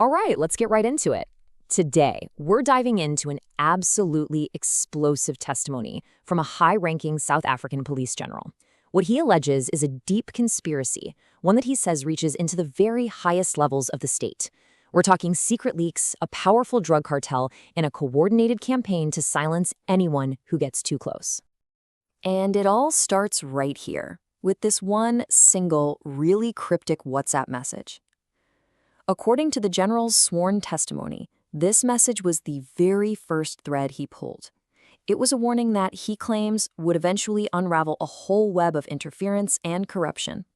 All right, let's get right into it. Today, we're diving into an absolutely explosive testimony from a high-ranking South African police general. What he alleges is a deep conspiracy, one that he says reaches into the very highest levels of the state. We're talking secret leaks, a powerful drug cartel, and a coordinated campaign to silence anyone who gets too close. And it all starts right here, with this one single, really cryptic WhatsApp message. According to the general's sworn testimony, this message was the very first thread he pulled. It was a warning that he claims would eventually unravel a whole web of interference and corruption.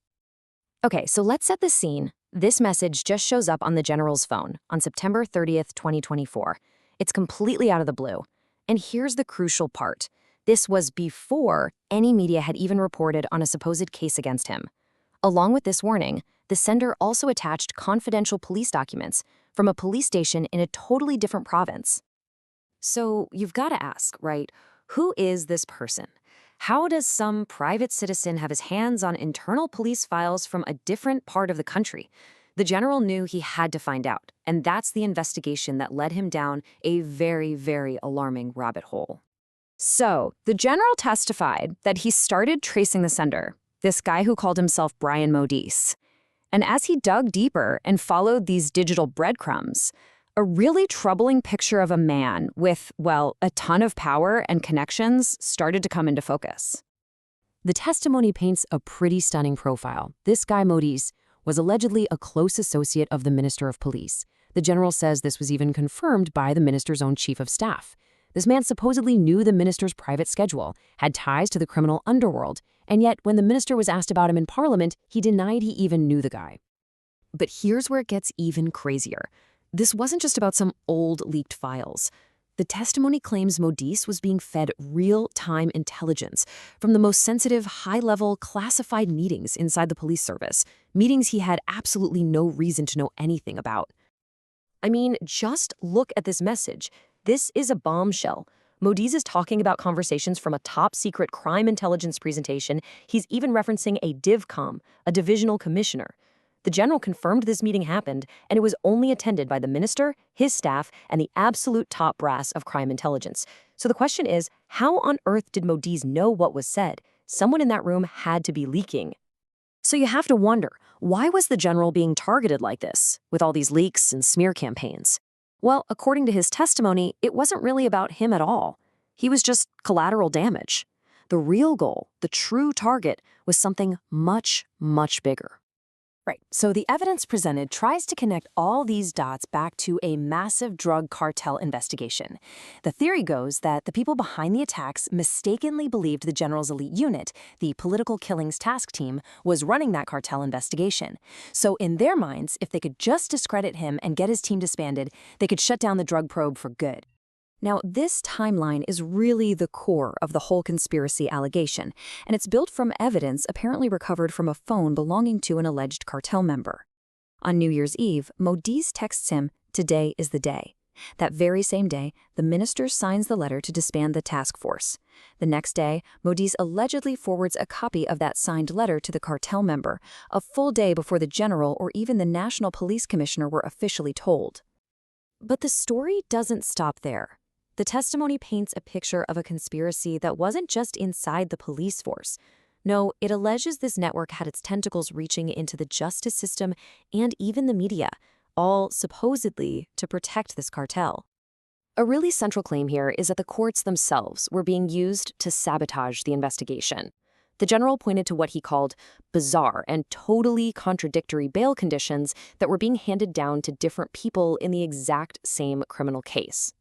Okay, so let's set the scene. This message just shows up on the general's phone on September 30th, 2024. It's completely out of the blue. And here's the crucial part. This was before any media had even reported on a supposed case against him. Along with this warning, the sender also attached confidential police documents from a police station in a totally different province. So you've got to ask, right, who is this person? How does some private citizen have his hands on internal police files from a different part of the country? The general knew he had to find out, and that's the investigation that led him down a very, very alarming rabbit hole. So the general testified that he started tracing the sender, this guy who called himself Brian Modzi. And as he dug deeper and followed these digital breadcrumbs, a really troubling picture of a man with, well, a ton of power and connections started to come into focus. The testimony paints a pretty stunning profile. This guy, Modzi, was allegedly a close associate of the Minister of Police. The general says this was even confirmed by the minister's own chief of staff. This man supposedly knew the minister's private schedule, had ties to the criminal underworld, and yet when the minister was asked about him in Parliament, he denied he even knew the guy. But here's where it gets even crazier. This wasn't just about some old leaked files. The testimony claims Modzi was being fed real-time intelligence from the most sensitive, high-level, classified meetings inside the police service, meetings he had absolutely no reason to know anything about. I mean, just look at this message. This is a bombshell. Modzi is talking about conversations from a top-secret crime intelligence presentation. He's even referencing a DivCom, a divisional commissioner. The general confirmed this meeting happened, and it was only attended by the minister, his staff, and the absolute top brass of crime intelligence. So the question is, how on earth did Modzi know what was said? Someone in that room had to be leaking. So you have to wonder, why was the general being targeted like this, with all these leaks and smear campaigns? Well, according to his testimony, it wasn't really about him at all. He was just collateral damage. The real goal, the true target, was something much, much bigger. Right, so the evidence presented tries to connect all these dots back to a massive drug cartel investigation. The theory goes that the people behind the attacks mistakenly believed the general's elite unit, the Political Killings Task Team, was running that cartel investigation. So in their minds, if they could just discredit him and get his team disbanded, they could shut down the drug probe for good. Now, this timeline is really the core of the whole conspiracy allegation, and it's built from evidence apparently recovered from a phone belonging to an alleged cartel member. On New Year's Eve, Modzi texts him, "Today is the day." That very same day, the minister signs the letter to disband the task force. The next day, Modzi allegedly forwards a copy of that signed letter to the cartel member, a full day before the general or even the National Police Commissioner were officially told. But the story doesn't stop there. The testimony paints a picture of a conspiracy that wasn't just inside the police force. No, it alleges this network had its tentacles reaching into the justice system and even the media, all supposedly to protect this cartel. A really central claim here is that the courts themselves were being used to sabotage the investigation. The general pointed to what he called bizarre and totally contradictory bail conditions that were being handed down to different people in the exact same criminal case.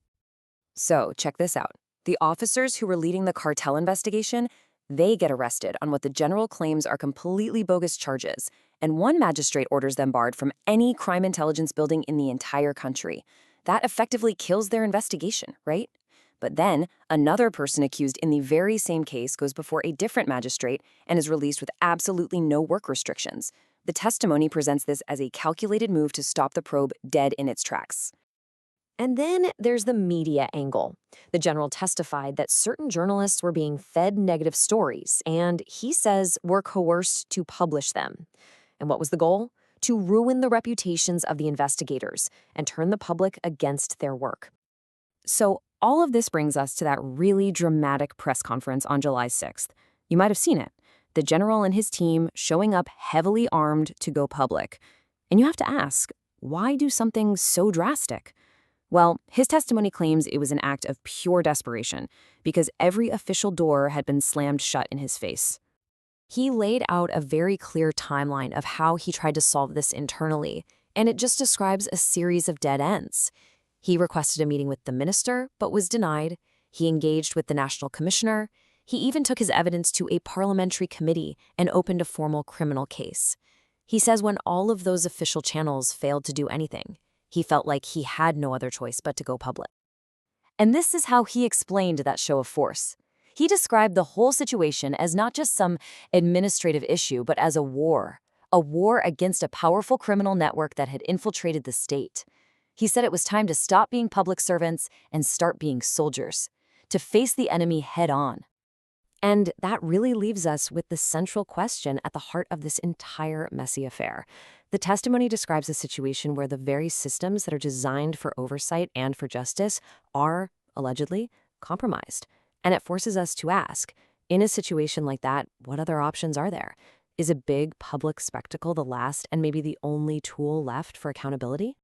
So, check this out. The officers who were leading the cartel investigation, they get arrested on what the general claims are completely bogus charges, and one magistrate orders them barred from any crime intelligence building in the entire country. That effectively kills their investigation, right? But then, another person accused in the very same case goes before a different magistrate and is released with absolutely no work restrictions. The testimony presents this as a calculated move to stop the probe dead in its tracks. And then there's the media angle. The general testified that certain journalists were being fed negative stories, and he says were coerced to publish them. And what was the goal? to ruin the reputations of the investigators and turn the public against their work. So all of this brings us to that really dramatic press conference on July 6th. You might have seen it. The general and his team showing up heavily armed to go public. And you have to ask, why do something so drastic? Well, his testimony claims it was an act of pure desperation because every official door had been slammed shut in his face. He laid out a very clear timeline of how he tried to solve this internally, and it just describes a series of dead ends. He requested a meeting with the minister, but was denied. He engaged with the national commissioner. He even took his evidence to a parliamentary committee and opened a formal criminal case. He says when all of those official channels failed to do anything, he felt like he had no other choice but to go public. And this is how he explained that show of force. He described the whole situation as not just some administrative issue, but as a war against a powerful criminal network that had infiltrated the state. He said it was time to stop being public servants and start being soldiers, to face the enemy head on. And that really leaves us with the central question at the heart of this entire messy affair. The testimony describes a situation where the very systems that are designed for oversight and for justice are, allegedly, compromised. And it forces us to ask, in a situation like that, what other options are there? Is a big public spectacle the last and maybe the only tool left for accountability?